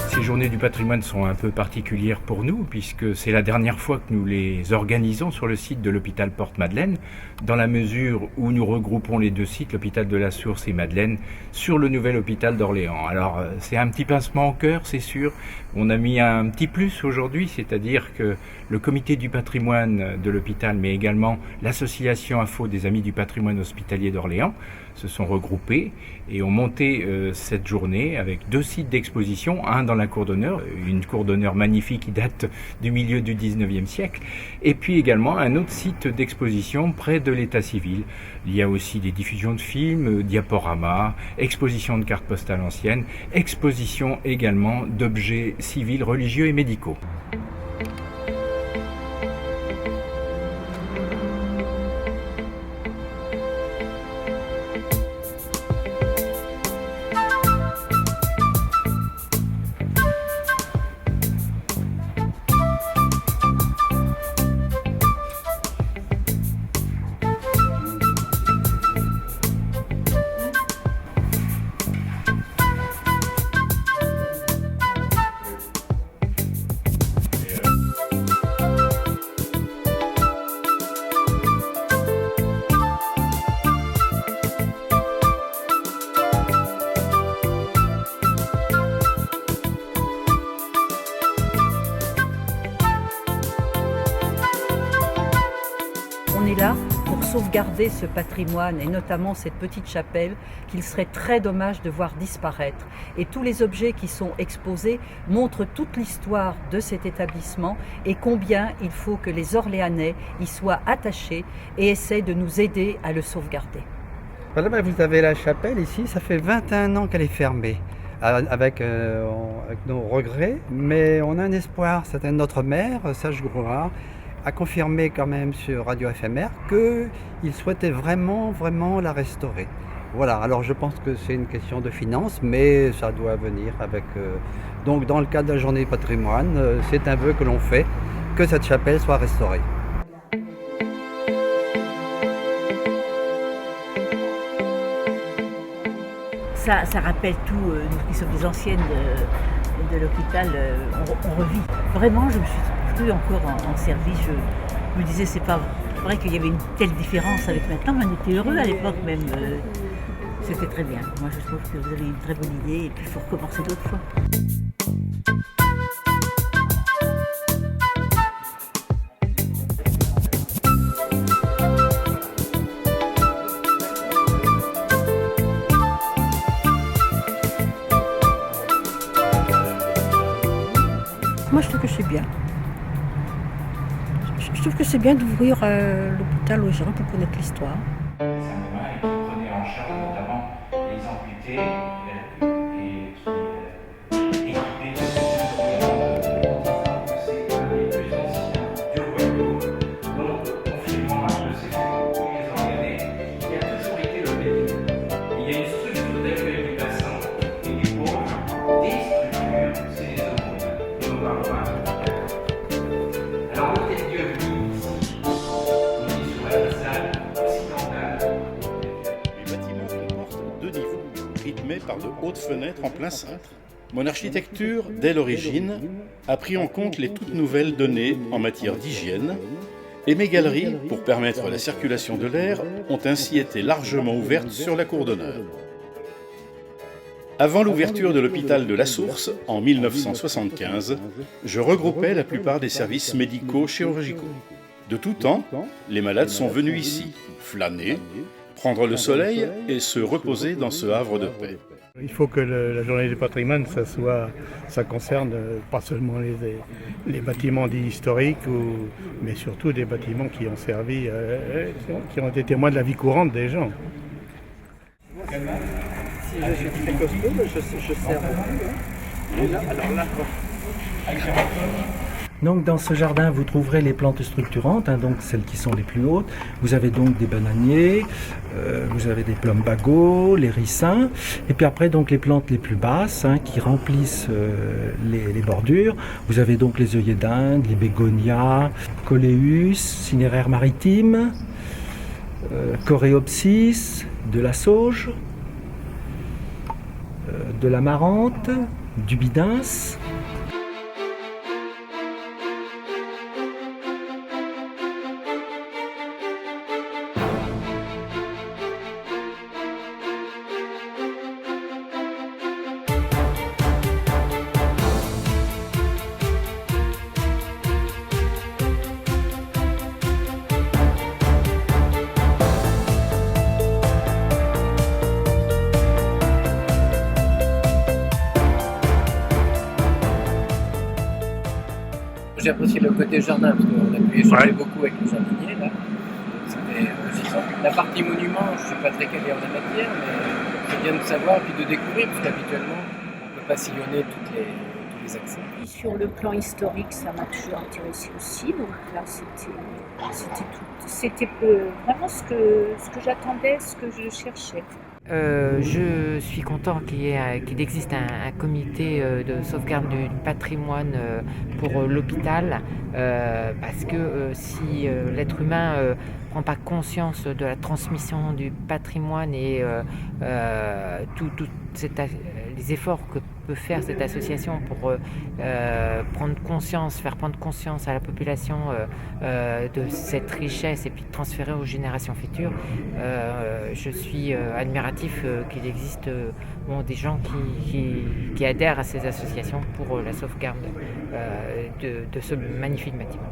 Ces journées du patrimoine sont un peu particulières pour nous puisque c'est la dernière fois que nous les organisons sur le site de l'hôpital Porte-Madeleine, dans la mesure où nous regroupons les deux sites, l'hôpital de la Source et Madeleine, sur le nouvel hôpital d'Orléans. Alors c'est un petit pincement au cœur, c'est sûr. On a mis un petit plus aujourd'hui, c'est-à-dire que le comité du patrimoine de l'hôpital, mais également l'association AFO des Amis du patrimoine hospitalier d'Orléans, se sont regroupés et ont monté cette journée avec deux sites d'exposition, un dans la cour d'honneur, une cour d'honneur magnifique qui date du milieu du 19e siècle, et puis également un autre site d'exposition près de l'état civil. Il y a aussi des diffusions de films, diaporamas, expositions de cartes postales anciennes, exposition également d'objets civils, religieux et médicaux. On est là pour sauvegarder ce patrimoine et notamment cette petite chapelle qu'il serait très dommage de voir disparaître. Et tous les objets qui sont exposés montrent toute l'histoire de cet établissement et combien il faut que les Orléanais y soient attachés et essaient de nous aider à le sauvegarder. Voilà, vous avez la chapelle ici, ça fait 21 ans qu'elle est fermée. Avec nos regrets, mais on a un espoir. C'est notre maire, Serge Grouard, a confirmé quand même sur Radio FMR qu'il souhaitait vraiment la restaurer. Voilà, alors je pense que c'est une question de finances, mais ça doit venir avec... Donc dans le cadre de la journée patrimoine, c'est un vœu que l'on fait, que cette chapelle soit restaurée. Ça rappelle tout, nous qui sommes des anciennes de l'hôpital, on revit. Vraiment, je me suis crue encore en service. Je me disais, c'est pas vrai qu'il y avait une telle différence avec maintenant, mais on était heureux à l'époque même. C'était très bien. Moi, je trouve que vous avez une très bonne idée et puis il faut recommencer d'autres fois. Moi, je trouve que c'est bien. Je trouve que c'est bien d'ouvrir l'hôpital aux gens pour connaître l'histoire. Saint-Domingue qui prenait en charge notamment les amputés et qui équipait de c'est un des plus anciens du royaume. Donc, confirmant un peu ces faits pour les Orléanais, il a toujours été le même. Il y a une structure d'accueil du bassin et des pauvres, des structures, c'est les hommes. Nous ne parlons pas. Alors, l'hôtel Dieu venu ici, on est sur la façade occidentale. Les bâtiments comportent deux niveaux, rythmés par de hautes fenêtres en plein cintre. Mon architecture, dès l'origine, a pris en compte les toutes nouvelles données en matière d'hygiène, et mes galeries, pour permettre la circulation de l'air, ont ainsi été largement ouvertes sur la cour d'honneur. Avant l'ouverture de l'hôpital de la Source, en 1975, je regroupais la plupart des services médico-chirurgicaux. De tout temps, les malades sont venus ici, flâner, prendre le soleil et se reposer dans ce havre de paix. Il faut que la journée du patrimoine, ça concerne pas seulement les bâtiments dits historiques, mais surtout des bâtiments qui ont servi, qui ont été témoins de la vie courante des gens. Si je suis très costaud, je sers. Alors là, Donc dans ce jardin, vous trouverez les plantes structurantes, donc celles qui sont les plus hautes. Vous avez donc des bananiers, vous avez des plumbago, les ricins, et puis après donc les plantes les plus basses qui remplissent les bordures. Vous avez donc les œillets d'Inde, les bégonias, coléus, cinéraire maritime, coréopsis, de la sauge, de l'amarante, du bidens. J'ai apprécié le côté jardin parce qu'on a pu échanger beaucoup avec le jardinier là. C'était enrichissant. La partie monument, je ne suis pas très calé en la matière, mais c'est bien de savoir et puis de découvrir parce qu'habituellement on ne peut pas sillonner tous les accès. Sur le plan historique, ça m'a toujours intéressé aussi. Donc là, c'était vraiment ce que j'attendais, ce que je cherchais. Je suis content qu'il existe un comité de sauvegarde du patrimoine pour l'hôpital parce que si l'être humain prend pas conscience de la transmission du patrimoine et les efforts que peut faire cette association pour faire prendre conscience à la population de cette richesse et puis de transférer aux générations futures, je suis admiratif qu'il existe des gens qui adhèrent à ces associations pour la sauvegarde de ce magnifique bâtiment.